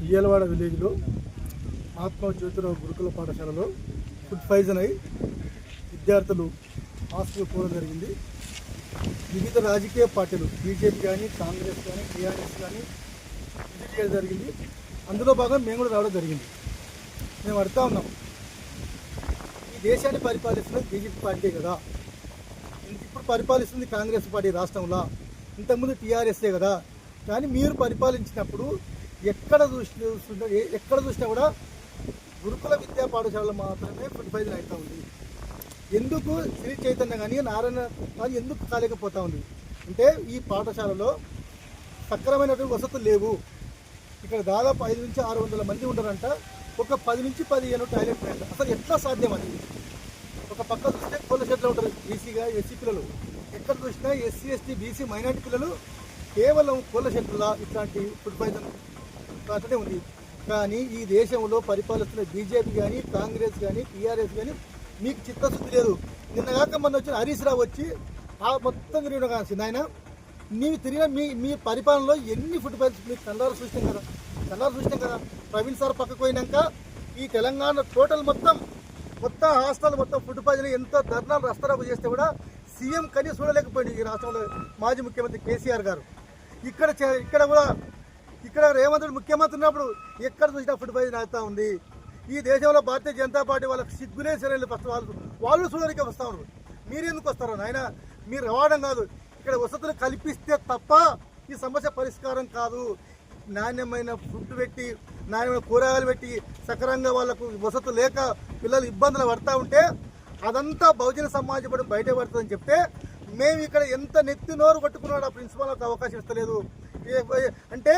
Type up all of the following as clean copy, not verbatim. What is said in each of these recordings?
ఇయ్యలవాడ విలేజ్లో మహాత్మా జ్యోతిరావు గురుకుల పాఠశాలలో ఫుడ్ పాయిజన్ అయి విద్యార్థులు హాస్పిటల్ పోవడం జరిగింది. వివిధ రాజకీయ పార్టీలు బీజేపీ కానీ కాంగ్రెస్ కానీ టీఆర్ఎస్ కానీ విజిట్ చేయడం జరిగింది. అందులో భాగంగా మేము కూడా రావడం జరిగింది. మేము అడుగుతా ఉన్నాం, ఈ దేశాన్ని పరిపాలిస్తున్నది బీజేపీ పార్టీ కదా, ఇప్పుడు పరిపాలిస్తుంది కాంగ్రెస్ పార్టీ రాష్ట్రంలో, ఇంతకుముందు టీఆర్ఎస్ఏ కదా, కానీ మీరు పరిపాలించినప్పుడు ఎక్కడ చూసినా కూడా గురుకుల విద్యా పాఠశాలలు మాత్రమే ఫుడ్ పాయిజన్ అవుతూ ఉంది. ఎందుకు శ్రీ చైతన్య కానీ నారాయణ కానీ ఎందుకు కాలేకపోతూ ఉంది అంటే ఈ పాఠశాలలో సక్రమైనటువంటి వసతులు లేవు. ఇక్కడ దాదాపు 500 నుంచి 600 మంది ఉంటారంట. ఒక 10 నుంచి 15 టాయిలెట్ అంట. అసలు ఎట్లా సాధ్యం అది? ఒక పక్క చూస్తే కోళ్ళ షెడ్లో ఉంటారు బీసీగా ఎస్సీ పిల్లలు, ఎక్కడ చూసినా ఎస్సీ ఎస్టీ బీసీ మైనార్టీ పిల్లలు కేవలం కోళ్ళ షెడ్లా ఇట్లాంటి ఫుడ్ పాయిజన్ అట్లనే ఉంది. కానీ ఈ దేశంలో పరిపాలిస్తున్న బీజేపీ కానీ కాంగ్రెస్ కానీ టీఆర్ఎస్ కానీ మీకు చిత్తశుద్ధి లేదు. నిన్నగాక మొన్న వచ్చిన హరీష్ రావు వచ్చి ఆ మొత్తం తిరిగిన కాల్సింది. ఆయన నీవు తిరిగిన మీ పరిపాలనలో ఎన్ని ఫుడ్ పాయిజన్ మీకు కళ్ళారు చూసినాం కదా. ప్రవీణ్ సార్ పక్కకు పోయినాక ఈ తెలంగాణ టోటల్ మొత్తం హాస్టల్ మొత్తం ఫుడ్ పాయిజన్ ఎంత ధర్నాలు రస్తారాపు చేస్తే కూడా సీఎం కనీసం చూడలేకపోయింది ఈ రాష్ట్రంలో మాజీ ముఖ్యమంత్రి కేసీఆర్ గారు. ఇక్కడ రేవంత్ రెడ్డి ముఖ్యమంత్రి ఉన్నప్పుడు ఎక్కడ చూసినా ఫుడ్ పాయిజన్ అవుతూ ఉంది. ఈ దేశంలో భారతీయ జనతా పార్టీ వాళ్ళకి సిగ్గులే సరైన ఫస్ట్ వాళ్ళు చూడడానికి వస్తూ ఉన్నారు. మీరు ఎందుకు వస్తారు నాయన? మీరు రావడం కాదు, ఇక్కడ వసతులు కల్పిస్తే తప్ప ఈ సమస్య పరిష్కారం కాదు. నాణ్యమైన ఫుడ్ పెట్టి నాణ్యమైన కూరగాయలు పెట్టి సక్రమంగా వాళ్ళకు వసతులు లేక పిల్లలు ఇబ్బందులు పడతా ఉంటే అదంతా బహుజన సమాజం పడి బయట పడుతుందని చెప్తే మేము ఇక్కడ ఎంత నెత్తి నోరు కొట్టుకున్నాడు ఆ ప్రిన్సిపాల్కి అవకాశం ఇస్తలేదు అంటే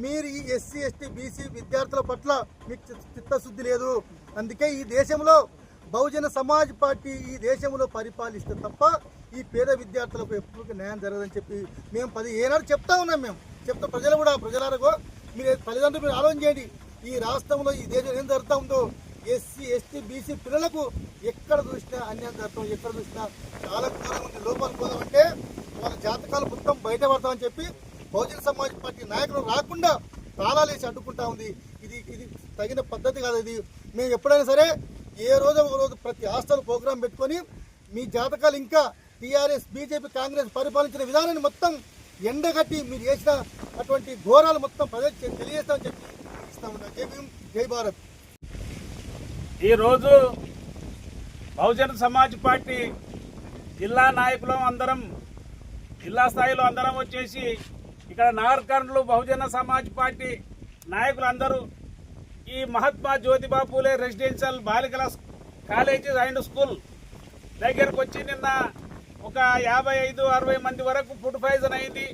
మీరు ఈ ఎస్సీ ఎస్టీ బీసీ విద్యార్థుల పట్ల మీకు చిత్తశుద్ధి లేదు. అందుకే ఈ దేశంలో బహుజన సమాజ్ పార్టీ ఈ దేశంలో పరిపాలిస్తే తప్ప ఈ పేద విద్యార్థులకు ఎప్పుడు న్యాయం జరగదని చెప్పి మేము 10 ఏనాడు చెప్తా ఉన్నాం. మేము చెప్తా ప్రజలకు మీరు తల్లిదండ్రులు మీరు ఆలోచన చేయండి. ఈ రాష్ట్రంలో ఈ దేశం ఏం జరుగుతూ ఉందో ఎస్సీ ఎస్టీ బీసీ పిల్లలకు ఎక్కడ చూసినా అన్యాయం జరుగుతాం. ఎక్కడ చూసినా చాలా దూరం ఉంది. లోపలికి పోదామంటే వాళ్ళ జాతకాలు మొత్తం బయట పడతామని చెప్పి బహుజన సమాజ్ పార్టీ నాయకులు రాకుండా తాళాలేసి అడ్డుకుంటా ఉంది. ఇది తగిన పద్ధతి కాదు. ఇది మేము ఎప్పుడైనా సరే ఏ రోజు ఒక రోజు ప్రతి హాస్టల్ ప్రోగ్రాం పెట్టుకొని మీ జాతకాలు ఇంకా టీఆర్ఎస్ బీజేపీ కాంగ్రెస్ పరిపాలించిన విధానాన్ని మొత్తం ఎండగట్టి మీరు చేసిన అటువంటి ఘోరాలు మొత్తం ప్రజలకు తెలియజేస్తామని చెప్పి ఇస్తా ఉన్నాం. జై భీమ్, జై భారత్. ఈరోజు బహుజన సమాజ్ పార్టీ జిల్లా నాయకులు అందరం జిల్లా స్థాయిలో అందరం వచ్చేసి ఇక్కడ నాగర్కర్నూలు బహుజన సమాజ్ పార్టీ నాయకులు అందరూ ఈ మహాత్మా జ్యోతిబా పూలే రెసిడెన్షియల్ బాలికల కాలేజీ అండ్ స్కూల్ దగ్గరకు వచ్చి నిన్న ఒక 55-60 మంది వరకు ఫుడ్ పాయిజన్ అయింది.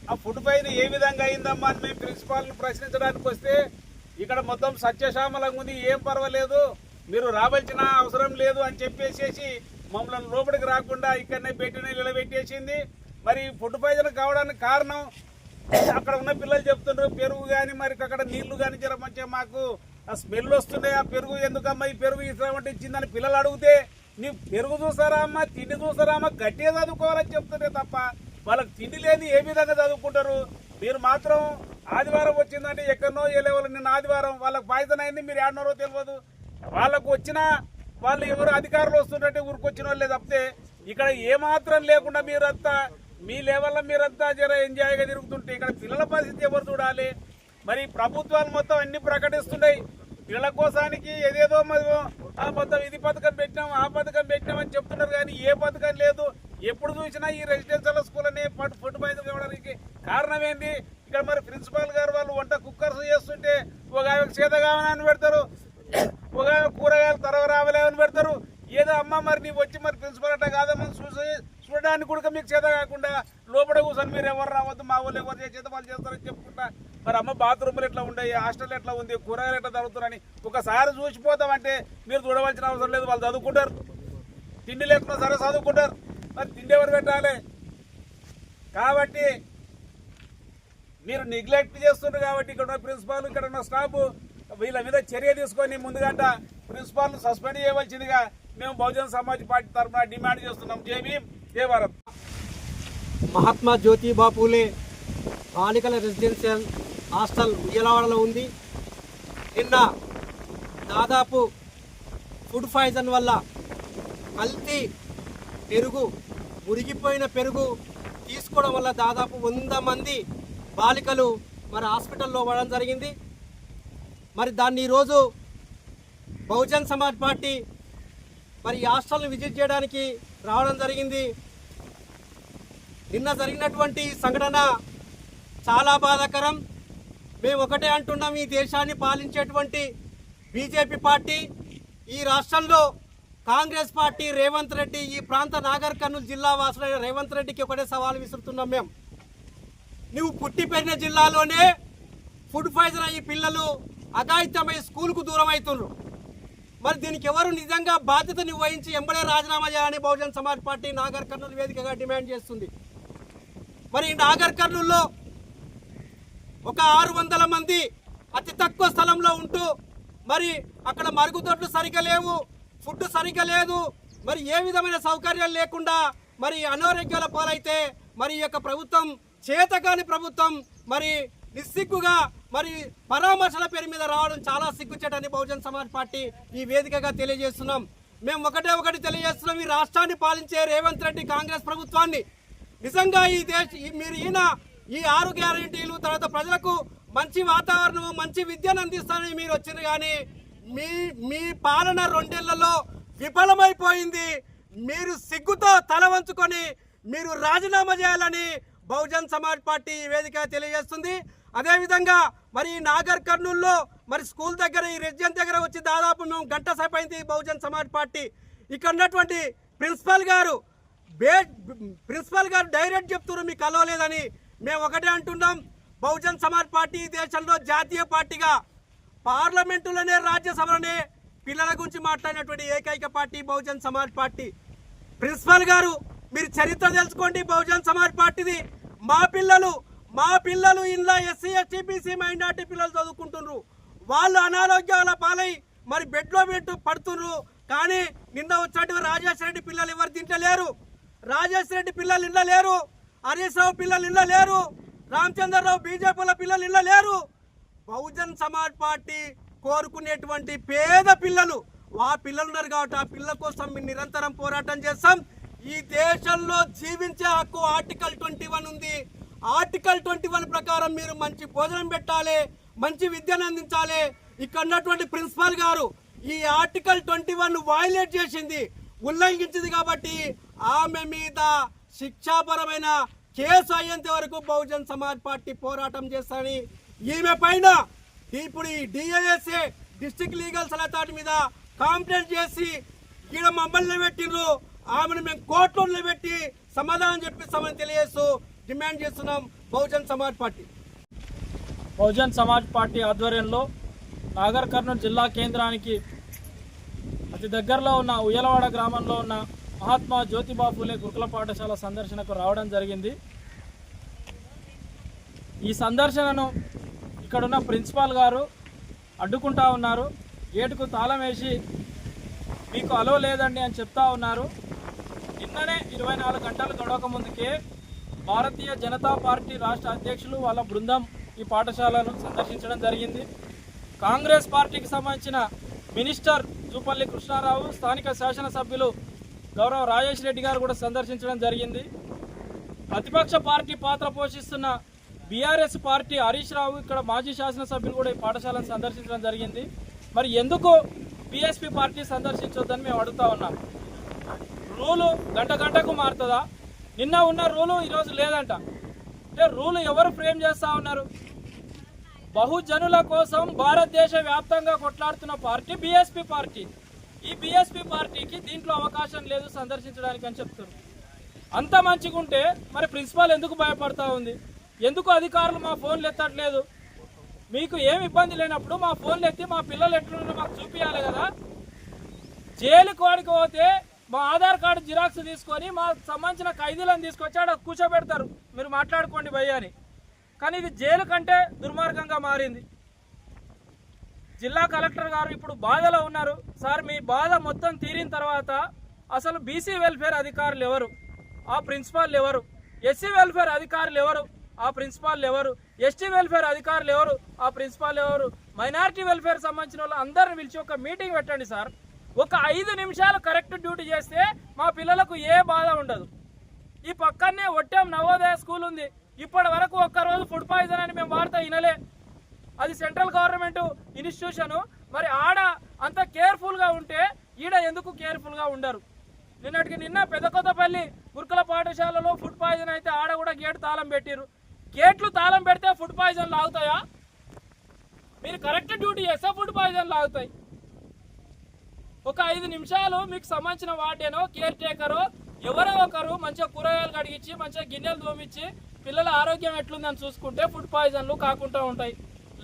ఆ ఫుడ్ పాయిజన్ ఏ విధంగా అయిందమ్మా అని మేము ప్రిన్సిపాల్ని ప్రశ్నించడానికి వస్తే ఇక్కడ మొత్తం సత్యశామలంగా ఉంది, ఏం పర్వాలేదు, మీరు రావాల్సిన అవసరం లేదు అని చెప్పేసి మమ్మల్ని లోపలికి రాకుండా ఇక్కడనే పెట్టిన నిలబెట్టేసింది. మరి ఫుడ్ పాయిజన్ కావడానికి కారణం అక్కడ ఉన్న పిల్లలు చెప్తున్నారు పెరుగు కానీ మరి అక్కడ నీళ్లు కానీ జర మంచిగా మాకు ఆ స్మెల్ వస్తున్నాయి, ఆ పెరుగు ఎందుకమ్మా ఈ పెరుగు ఇస్తామంటే ఇచ్చిందని పిల్లలు అడిగితే నీ పెరుగు చూసారా అమ్మా, తిండి చూసారా అమ్మా, గట్టిగా చదువుకోవాలని చెప్తుంటే తప్ప వాళ్ళకి తిండి లేని ఏ విధంగా చదువుకుంటారు? మీరు మాత్రం ఆదివారం వచ్చిందంటే ఎక్కడనో ఏ లెవెల్ నిన్న ఆదివారం వాళ్ళకి పాయిజన్ అయింది, మీరు ఏడనరో తెలియదు. వాళ్ళకు వచ్చిన వాళ్ళు ఎవరు అధికారులు వస్తుంటే ఊరికొచ్చిన వాళ్ళే తప్పితే ఇక్కడ ఏమాత్రం లేకుండా మీరంతా మీ లెవెల్లో మీరంతా జర ఎంజాయ్గా తిరుగుతుంటే ఇక్కడ పిల్లల పరిస్థితి ఎవరు చూడాలి? మరి ప్రభుత్వాలు మొత్తం అన్ని ప్రకటిస్తున్నాయి పిల్లల కోసానికి, ఏదేదో మొత్తం ఇది పథకం పెట్టినాం ఆ పథకం పెట్టినాం అని చెప్తున్నారు, కానీ ఏ పథకం లేదు. ఎప్పుడు చూసినా ఈ రెసిడెన్షియల్ స్కూల్ అనే ఫుడ్ పాయిజన్ కావడానికి కారణం ఏంటి? ఇక్కడ మరి ప్రిన్సిపాల్ గారు వాళ్ళు వంట కుక్కర్స్ చేస్తుంటే ఒక ఆమెకు చేత కావాలని పెడతారు, ఒక ఆమె కూరగాయలు త్వరగా రావాలని పెడతారు. ఏదో అమ్మ మరి నీవు వచ్చి మరి ప్రిన్సిపల్ అట్ట కాదమ్మా చూడడానికి కూడా మీకు చేత కాకుండా లోపల కూర్చొని మీరు ఎవరు రావద్దు, మా వాళ్ళు ఎవరు చేత వాళ్ళు చేస్తారని చెప్పుకుంటా మరి అమ్మ బాత్రూమ్లు ఎట్లా ఉన్నాయి, హాస్టల్ ఎట్లా ఉంది, కూరగాయలు ఎట్లా చదువుతున్నారని ఒకసారి చూసిపోతామంటే మీరు చూడవలసిన అవసరం లేదు. వాళ్ళు చదువుకుంటారు, తిండి లేకుండా సరే చదువుకుంటారు, మరి తిండి ఎవరు పెట్టాలి? కాబట్టి మీరు నెగ్లెక్ట్ చేస్తున్నారు. కాబట్టి ఇక్కడ ఉన్న ప్రిన్సిపాల్ ఇక్కడ ఉన్న స్టాఫ్ వీళ్ళ మీద చర్య తీసుకొని ముందుగంట ప్రిన్సిపాల్ను సస్పెండ్ చేయవలసిందిగా మేము బహుజన సమాజ్ పార్టీ తరఫున డిమాండ్ చేస్తున్నాం. జై భీమ్, జై భారత్. మహాత్మా జ్యోతిబా పూలే బాలికల రెసిడెన్షియల్ హాస్టల్ ఉయ్యలవాడలో ఉంది. నిన్న దాదాపు ఫుడ్ పాయిజన్ వల్ల కల్తీ పెరుగు, మురిగిపోయిన పెరుగు తీసుకోవడం వల్ల దాదాపు 100 మంది బాలికలు మరి హాస్పిటల్లో పడడం జరిగింది. మరి దాన్ని ఈరోజు బహుజన్ సమాజ్ పార్టీ మరి ఈ హాస్టల్ని విజిట్ చేయడానికి రావడం జరిగింది. నిన్న జరిగినటువంటి సంఘటన చాలా బాధాకరం. మేము ఒకటే అంటున్నాం, ఈ దేశాన్ని పాలించేటువంటి బీజేపీ పార్టీ, ఈ రాష్ట్రంలో కాంగ్రెస్ పార్టీ, రేవంత్ రెడ్డి, ఈ ప్రాంత నాగర్ కర్నూలు జిల్లా వాసులైన రేవంత్ రెడ్డికి ఒకటే సవాల్ విసురుతున్నాం మేము. నువ్వు పుట్టి పెరిగిన జిల్లాలోనే ఫుడ్ పాయిజన్ అయ్యి పిల్లలు అఘాయిత్యమై స్కూల్కు దూరం అవుతున్నారు. మరి దీనికి ఎవరు నిజంగా బాధ్యతని వహించి ఎంబడే రాజీనామా చేయాలని బహుజన్ సమాజ్ పార్టీ నాగర్ కర్నూలు వేదికగా డిమాండ్ చేస్తుంది. మరి ఈ నాగర్ కర్నూలులో ఒక 600 మంది అతి తక్కువ స్థలంలో ఉంటూ మరి అక్కడ మరుగుదొడ్లు సరిగ్గా లేవు, ఫుడ్ సరిగ్గా లేదు, మరి ఏ విధమైన సౌకర్యాలు లేకుండా మరి అనారోగ్యాల పాలైతే మరి ఈ యొక్క ప్రభుత్వం, చేతకాని ప్రభుత్వం మరి నిస్సిగ్గుగా మరి పరామర్శల పేరు మీద రావడం చాలా సిగ్గుచేటని బహుజన్ సమాజ్ పార్టీ ఈ వేదికగా తెలియజేస్తున్నాం. మేము ఒకటి తెలియజేస్తున్నాం, ఈ రాష్ట్రాన్ని పాలించే రేవంత్ రెడ్డి కాంగ్రెస్ ప్రభుత్వాన్ని నిజంగా మీరు ఈ 6 గ్యారెంటీలు తర్వాత ప్రజలకు మంచి వాతావరణం, మంచి విద్యను అందిస్తానని మీరు వచ్చింది, కానీ మీ పాలన 2 ఏళ్లలో విఫలమైపోయింది. మీరు సిగ్గుతో తల వంచుకొని మీరు రాజీనామా చేయాలని బహుజన్ సమాజ్ పార్టీ వేదిక తెలియజేస్తుంది. అదేవిధంగా మరి నాగర్ కర్నూలులో మరి స్కూల్ దగ్గర ఈ రెసిడెన్స్ దగ్గర వచ్చి దాదాపు మేము గంట సేపు అయింది బహుజన్ సమాజ్ పార్టీ. ఇక్కడ ఉన్నటువంటి ప్రిన్సిపల్ గారు డైరెక్ట్ చెప్తున్నారు మీకు కలవలేదని. మేము ఒకటే అంటున్నాం, బహుజన్ సమాజ్ పార్టీ దేశంలో జాతీయ పార్టీగా పార్లమెంటులోనే రాజ్యసభలోనే పిల్లల గురించి మాట్లాడినటువంటి ఏకైక party Bahujan Samaj party. Principal గారు మీరు చరిత్ర తెలుసుకోండి బహుజన్ సమాజ్ పార్టీది. మా పిల్లలు ఇంట్లో ఎస్సీ ఎస్టీ బీసీ మైనార్టీ పిల్లలు చదువుకుంటున్నారు. వాళ్ళు అనారోగ్యాల పాలై మరి బెడ్లో పడుతున్నారు. కానీ నిన్న వచ్చినటువంటి రాజేష్ రెడ్డి పిల్లలు ఎవరు తింటలేరు, రాజేష్ రెడ్డి పిల్లలు ఇళ్ళ లేరు, హరీష్ రావు పిల్లలు ఇళ్ళ లేరు, రామచంద్రరావు బీజేపీల పిల్లలు ఇళ్ళ లేరు. బహుజన్ సమాజ్ పార్టీ కోరుకునేటువంటి పేద పిల్లలు ఆ పిల్లలు ఉన్నారు కాబట్టి ఆ పిల్లల కోసం మేము నిరంతరం పోరాటం చేస్తాం. ఈ దేశంలో జీవించే హక్కు ఆర్టికల్ 21 ఉంది. ఆర్టికల్ 21 ప్రకారం మీరు మంచి భోజనం పెట్టాలి, మంచి విద్యను అందించాలి. ఇక్కడ ఉన్నటువంటి ప్రిన్సిపల్ గారు ఈ ఆర్టికల్ 21 వైలేట్ చేసింది, ఉల్లంఘించింది కాబట్టి ఆమె మీద శిక్షాపరమైన కేసు అయ్యేంత వరకు బహుజన్ సమాజ్ పార్టీ పోరాటం చేస్తారని, ఈమె పైన ఇప్పుడు ఈ డిఐఎస్ఏ డిస్ట్రిక్ట్ లీగల్ సలహాదారు మీద కంప్లైంట్ చేసి ఈడ మమ్మల్ని పెట్టిండ్రు, ఆమెను మేము కోర్టులో పెట్టి సమాధానం చెప్పిస్తామని తెలియజేస్తూ డిమాండ్ చేస్తున్నాం బహుజన్ సమాజ్ పార్టీ. బహుజన్ సమాజ్ పార్టీ ఆధ్వర్యంలో నాగర్ కర్నూలు జిల్లా కేంద్రానికి అతి దగ్గరలో ఉన్న ఉయ్యలవాడ గ్రామంలో ఉన్న మహాత్మా జ్యోతిబా ఫూలే గురుకుల పాఠశాల సందర్శనకు రావడం జరిగింది. ఈ సందర్శనను ఇక్కడున్న ప్రిన్సిపాల్ గారు అడ్డుకుంటా ఉన్నారు. గేటుకు తాళం వేసి మీకు అలో లేదండి అని చెప్తా ఉన్నారు. నిన్ననే 24 గంటలు గడవక ముందుకే భారతీయ జనతా పార్టీ రాష్ట్ర అధ్యక్షులు వాళ్ళ బృందం ఈ పాఠశాలను సందర్శించడం జరిగింది. కాంగ్రెస్ పార్టీకి సంబంధించిన మినిస్టర్ జూపల్లి కృష్ణారావు, స్థానిక శాసనసభ్యులు గౌరవ రాజేష్ రెడ్డి గారు కూడా సందర్శించడం జరిగింది. ప్రతిపక్ష పార్టీ పాత్ర పోషిస్తున్న బీఆర్ఎస్ పార్టీ హరీష్ రావు, ఇక్కడ మాజీ శాసనసభ్యులు కూడా ఈ పాఠశాలను సందర్శించడం జరిగింది. మరి ఎందుకు బీఎస్పీ పార్టీ సందర్శించొద్దని మేము అడుగుతా ఉన్నాం. రూలు గంటకు మారుతుందా? నిన్న ఉన్న రూలు ఈరోజు లేదంట. అంటే రూలు ఎవరు ఫ్రేమ్ చేస్తూ ఉన్నారు? బహుజనుల కోసం భారతదేశ వ్యాప్తంగా కొట్లాడుతున్న పార్టీ బీఎస్పీ పార్టీ. ఈ బీఎస్పీ పార్టీకి దీంట్లో అవకాశం లేదు సందర్శించడానికి అని చెప్తారు. అంత మంచిగుంటే మరి ప్రిన్సిపాల్ ఎందుకు భయపడతా ఉంది? ఎందుకు అధికారులు మా ఫోన్లు ఎత్తట్లేదు? మీకు ఏమి ఇబ్బంది లేనప్పుడు మా ఫోన్లు ఎత్తి మా పిల్లలు ఎట్లున్నారో మాకు చూపించాలి కదా. జైలుకి వాడికి పోతే మా ఆధార్ కార్డు జిరాక్స్ తీసుకొని మా సంబంధించిన ఖైదీలను తీసుకొచ్చి ఆడ కూర్చోబెడతారు, మీరు మాట్లాడుకోండి భయ్య అని. కానీ ఇది జైలు కంటే దుర్మార్గంగా మారింది. జిల్లా కలెక్టర్ గారు ఇప్పుడు బాధలో ఉన్నారు. సార్ మీ బాధ మొత్తం తీరిన తర్వాత అసలు బీసీ వెల్ఫేర్ అధికారులు ఎవరు, ఆ ప్రిన్సిపాల్ ఎవరు, ఎస్సీ వెల్ఫేర్ అధికారులు ఎవరు, ఆ ప్రిన్సిపాల్ ఎవరు, ఎస్టీ వెల్ఫేర్ అధికారులు ఎవరు, ఆ ప్రిన్సిపాల్ ఎవరు, మైనారిటీ వెల్ఫేర్ సంబంధించిన వాళ్ళు అందరిని పిలిచి ఒక మీటింగ్ పెట్టండి సార్. ఒక 5 నిమిషాలు కరెక్ట్ డ్యూటీ చేస్తే మా పిల్లలకు ఏ బాధ ఉండదు. ఈ పక్కనే ఒట్టెం నవోదయ స్కూల్ ఉంది, ఇప్పటి వరకు ఒక్కరోజు ఫుడ్ పాయిజన్ అని మేము వార్త వినలే. అది సెంట్రల్ గవర్నమెంట్ ఇన్స్టిట్యూషను, మరి ఆడ అంత కేర్ఫుల్గా ఉంటే ఈడ ఎందుకు కేర్ఫుల్గా ఉండరు? నిన్న పెదకొత్తపల్లి గురుకుల పాఠశాలలో ఫుడ్ పాయిజన్ అయితే ఆడ కూడా గేట్ తాళం పెట్టిరు. గేట్లు తాళం పెడితే ఫుడ్ పాయిజన్లు ఆగుతాయా? మీరు కరెక్ట్ డ్యూటీ చేస్తే ఫుడ్ పాయిజన్లు ఆగుతాయి. ఒక 5 నిమిషాలు మీకు సంబంధించిన వార్డేనో కేర్ టేకరో ఎవరో ఒకరు మంచిగా కూరగాయలు కడిగించి మంచిగా గిన్నెలు తోమిచ్చి పిల్లల ఆరోగ్యం ఎట్లుందని చూసుకుంటే ఫుడ్ పాయిజన్లు కాకుండా ఉంటాయి.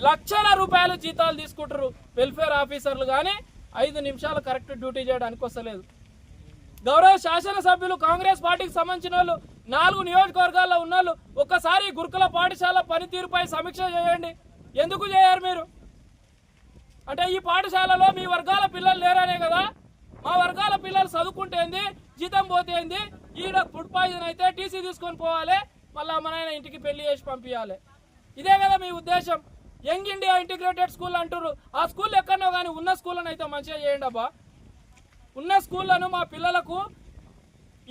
లక్షల రూపాయలు జీతాలు తీసుకుంటారు వెల్ఫేర్ ఆఫీసర్లు, కానీ 5 నిమిషాలు కరెక్ట్ డ్యూటీ చేయడానికి వస్తలేదు. గౌరవ శాసనసభ్యులు కాంగ్రెస్ పార్టీకి సంబంధించిన వాళ్ళు 4 నియోజకవర్గాల్లో ఉన్న వాళ్ళు ఒక్కసారి గురుకుల పాఠశాల పనితీరుపై సమీక్ష చేయండి. ఎందుకు చేయరు మీరు? అంటే ఈ పాఠశాలలో మీ వర్గాల పిల్లలు లేరనే కదా? మా వర్గాల పిల్లలు చదువుకుంటేంది, జీతం పోతేంది, ఈడ ఫుడ్ పాయిజన్ అయితే టీసీ తీసుకొని పోవాలి, మళ్ళీ మన ఇంటికి పెళ్లి చేసి పంపించాలి. ఇదే కదా మీ ఉద్దేశం? యంగ్ ఇండియా ఇంటిగ్రేటెడ్ స్కూల్ అంటారు. ఆ స్కూల్ ఎక్కడో కానీ ఉన్న స్కూళ్ళను అయితే మంచిగా చేయండి అబ్బా. ఉన్న స్కూళ్ళను మా పిల్లలకు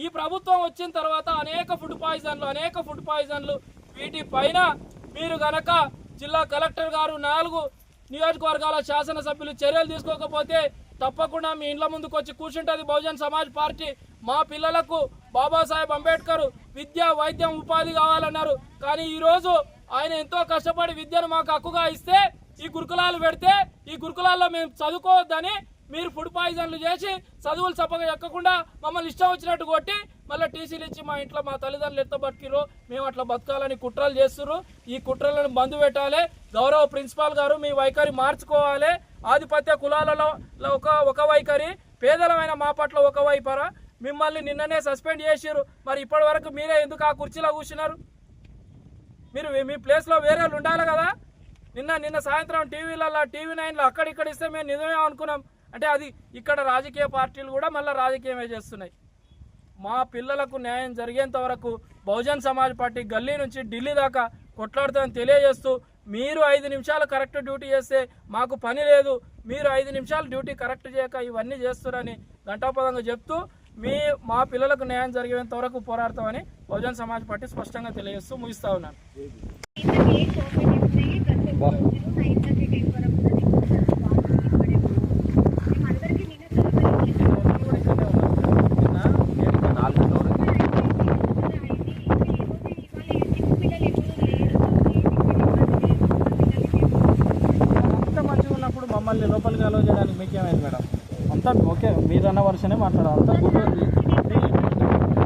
ఈ ప్రభుత్వం వచ్చిన తర్వాత అనేక ఫుడ్ పాయిజన్లు వీటి పైన మీరు గనక జిల్లా కలెక్టర్ గారు 4 నియోజకవర్గాల శాసనసభ్యులు చర్యలు తీసుకోకపోతే తప్పకుండా మీ ఇండ్ల ముందుకు వచ్చి కూర్చుంటుంది బహుజన్ సమాజ్ పార్టీ. మా పిల్లలకు బాబాసాహెబ్ అంబేద్కర్ విద్య, వైద్యం, ఉపాధి కావాలన్నారు, కానీ ఈరోజు ఆయన ఎంతో కష్టపడి విద్యను మాకు హక్కుగా ఇస్తే ఈ గురుకులాలు పెడితే ఈ గురుకులాల్లో మేము చదువుకోవద్దని మీరు ఫుడ్ పాయిజన్లు చేసి చదువులు చప్పగా ఎక్కకుండా మమ్మల్ని ఇష్టం వచ్చినట్టు కొట్టి మళ్ళీ టీసీలు ఇచ్చి మా ఇంట్లో మా తల్లిదండ్రులు ఎట్లా బతికిరో మేము అట్లా బతకాలని కుట్రలు చేస్తున్నారు. ఈ కుట్రలను బంద్ పెట్టాలి. గౌరవ ప్రిన్సిపాల్ గారు మీ వైఖరి మార్చుకోవాలి. ఆధిపత్య కులాలలో ఒక వైఖరి, పేదలమైన మా పట్ల ఒక వైపరా. మిమ్మల్ని నిన్ననే సస్పెండ్ చేసారు, మరి ఇప్పటి వరకు మీరే ఎందుకు ఆ కుర్చీలో కూర్చున్నారు? మీరు మీ ప్లేస్లో వేరే వాళ్ళు ఉండాలి కదా. నిన్న సాయంత్రం టీవీ 9లో అక్కడిక్కడ ఇస్తే మేము నిజమే అనుకున్నాం. అంటే అది ఇక్కడ రాజకీయ పార్టీలు కూడా మళ్ళీ రాజకీయమే చేస్తున్నాయి. మా పిల్లలకు న్యాయం జరిగేంత వరకు బహుజన్ సమాజ్ పార్టీ గల్లీ నుంచి ఢిల్లీ దాకా కొట్లాడుతుందని తెలియజేస్తూ, మీరు 5 నిమిషాలు కరెక్ట్ డ్యూటీ చేస్తే మాకు పని లేదు, మీరు 5 నిమిషాలు డ్యూటీ కరెక్ట్ చేయక ఇవన్నీ చేస్తున్నారని ఘంటాపదంగా చెప్తూ మా పిల్లలకు న్యాయం జరిగేంత వరకు పోరాడతామని బహుజన్ సమాజ్ పార్టీ స్పష్టంగా తెలియజేస్తూ ముగిస్తా ఉన్నాను. మమ్మల్ని లోపలికి అలో చేయడానికి మీకేమైంది మేడం? అంతా ఓకే, మీరన్న వర్షనే మాట్లాడాలి. అంతా గుడ్ ఉంది,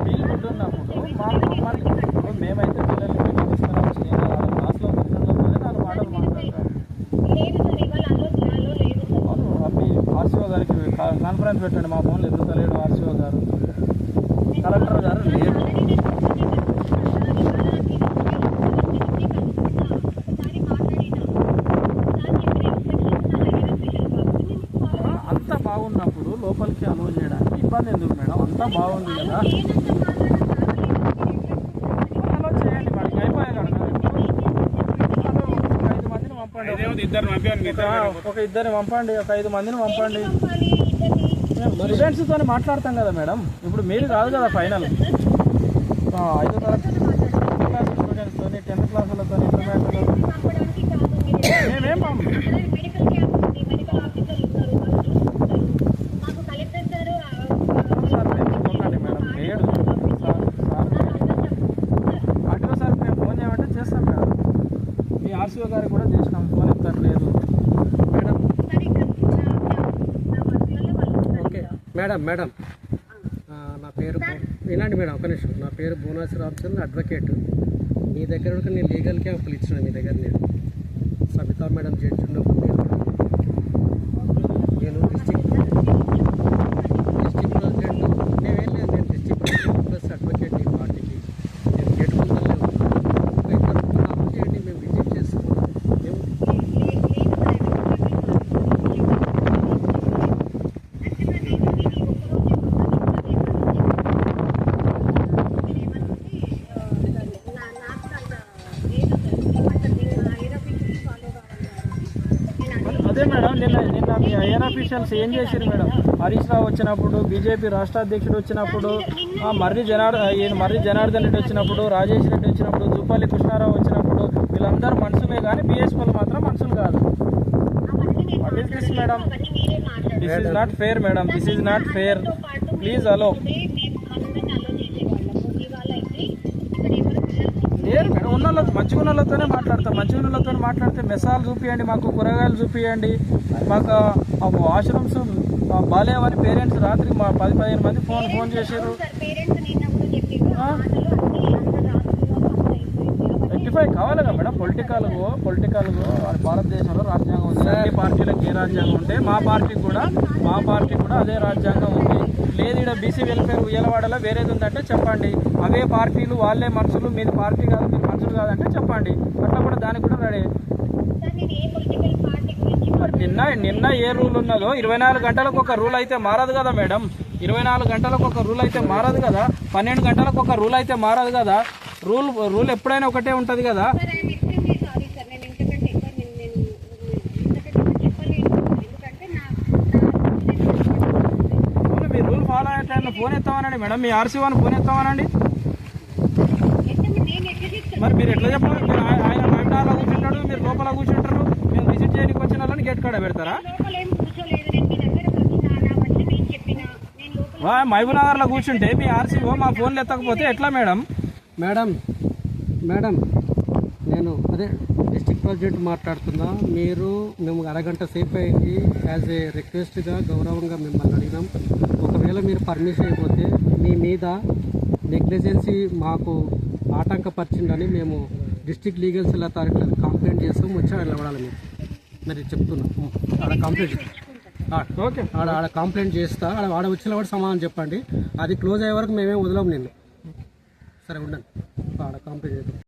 వీళ్ళు గుడ్ ఉన్నప్పుడు మమ్మల్ని మేమైతే పిల్లల్ని బయటకు తీసుకురావాలి. క్లాస్లో పరిసరంలో పోతే 4 మాటలు మాట్లాడతారు. మీ ఆర్సీఓ గారికి కాన్ఫరెన్స్ పెట్టండి. మా ఫోన్లో ఎందుకు తెలియదు ఆర్సీఓ గారు, కలెక్టర్ గారు లేరు. అంతా బాగున్నప్పుడు లోపలికి అలో చేయడానికి ఇబ్బంది ఎందుకు మేడం? అంతా బాగుంది కదా, అలో చేయండి. వాడికి అయిపోయాయి కదా. 5 మందిని పంపండి, ఒక ఇద్దరిని పంపండి, ఒక 5 మందిని పంపండి. స్టూడెంట్స్తో మాట్లాడతాం కదా మేడం. ఇప్పుడు మీరు కాదు కదా ఫైనల్. 5వ తరగతి క్లాస్ స్టూడెంట్స్తో, 10th క్లాసులతో, ఇంటర్మీడియట్ మేమేం ఆర్సీఓ గారికి కూడా చేసినాం, ఫోన్ ఎత్తట్లేదు మేడం. ఓకే మేడం నా పేరు వినండి మేడం, ఒక నిమిషం. నా పేరు భువనేశ్వర రామచంద్ర, అడ్వకేట్. మీ దగ్గర కూడా నేను లీగల్ క్యాంపులు ఇచ్చిన మీ దగ్గర. నేను సబితా మేడం జడ్జి ఉన్నప్పుడు నేను డిస్ట్రిక్ట్ ప్రెసిడెంట్. నేనేం లేదు, నేను డిస్ట్రిక్ట్ ప్రెసిడెంట్ ప్లస్ అడ్వకేట్ ఈ పార్టీకి. నేను గేట్ ముందరలే అమలు చేయండి, మేము విజిట్ చేసుకున్నాం. అదే మేడం, నిన్న మీ హైయర్ అఫీషియల్స్ ఏం చేశారు మేడం? హరీష్ రావు వచ్చినప్పుడు, బీజేపీ రాష్ట్ర అధ్యక్షుడు వచ్చినప్పుడు, మర్రి జనార్దన్ రెడ్డి వచ్చినప్పుడు, రాజేష్ రెడ్డి వచ్చినప్పుడు, జూపల్లి కృష్ణారావు వచ్చినప్పుడు వీళ్ళందరూ మనుషులే కానీ బీఎస్పీలు మాత్రం మనుషులు కాదు. What is this madam? This is not fair madam, this is not fair. Please allow. లేదు మేడం, ఉన్న వాళ్ళతో మంచిగా ఉన్న వాళ్ళతోనే మాట్లాడతాం. మంచిగా ఉన్న వాళ్ళతో మాట్లాడితే మెసాలు చూపియండి, మాకు కూరగాయలు చూపియండి, మాకు వాష్రూమ్స్ బాగాలేవని పేరెంట్స్ రాత్రి మా 10-15 మంది ఫోన్ చేశారు. 25 కావాలిగా మేడం. పొలిటికల్ భారతదేశంలో రాజ్యాంగం ఉంది. అన్ని పార్టీలకు ఏ రాజ్యాంగం ఉంటే మా పార్టీ కూడా అదే రాజ్యాంగం ఉంది. లేదు ఇక్కడ బీసీ వెల్ఫేర్ ఉయ్యలవాడలో వేరేది ఉందంటే చెప్పండి. అవే పార్టీలు వాళ్ళే మనుషులు, మీది పార్టీ కాదు, మీరు మనుషులు కాదంటే చెప్పండి. అట్లా కూడా దానికి కూడా రెడీ. నిన్న ఏ రూల్ ఉన్నదో 24 గంటలకు ఒక రూల్ అయితే మారదు కదా మేడం. 24 గంటలకు ఒక రూల్ అయితే మారదు కదా. 12 గంటలకు ఒక రూల్ అయితే మారదు కదా. రూల్ ఎప్పుడైనా ఒకటే ఉంటుంది కదా. మీ రూల్ ఫాలో అయ్యే టైంలో ఫోన్ ఎత్తామనండి మేడం. మీ ఆర్సీఓని ఫోన్ ఎత్తామనండి. మరి మీరు ఎట్లా చెప్పాలి? మీరు ఆయన బయటలో కూర్చుంటాడు, మీరు లోపల కూర్చుంటారు. మేము విజిట్ చేయడానికి వచ్చిన వాళ్ళని గేట్ కాడ పెడతారా? మహబూబ్నగర్లో కూర్చుంటే మీ ఆర్సీఓ మా ఫోన్లు ఎత్తకపోతే ఎట్లా మేడం? మేడం నేను అదే డిస్ట్రిక్ట్ ప్రెసిడెంట్ మాట్లాడుతున్నా. మేము అరగంట సేపు అయింది. యాజ్ ఏ రిక్వెస్ట్గా గౌరవంగా మిమ్మల్ని అడిగినాం. ఒకవేళ మీరు పర్మిషన్ అయిపోతే మీ మీద నెగ్లిజెన్సీ మాకు ఆటంకపరిచిందని మేము డిస్ట్రిక్ట్ లీగల్ సెల్ అథారిటీలకు కంప్లైంట్ చేస్తాం. వచ్చి ఆడ నిలబడాలి. మీరు చెప్తున్నాం ఆడ కంప్లైంట్ ఓకే, ఆడ కంప్లైంట్ చేస్తా. ఆడ వచ్చిన వాడు సమాధానం చెప్పండి. అది క్లోజ్ అయ్యే వరకు మేమేం వదలం నిన్ను. సరే ఉండండి, ఆడ కంప్లైంట్ చేద్దాం.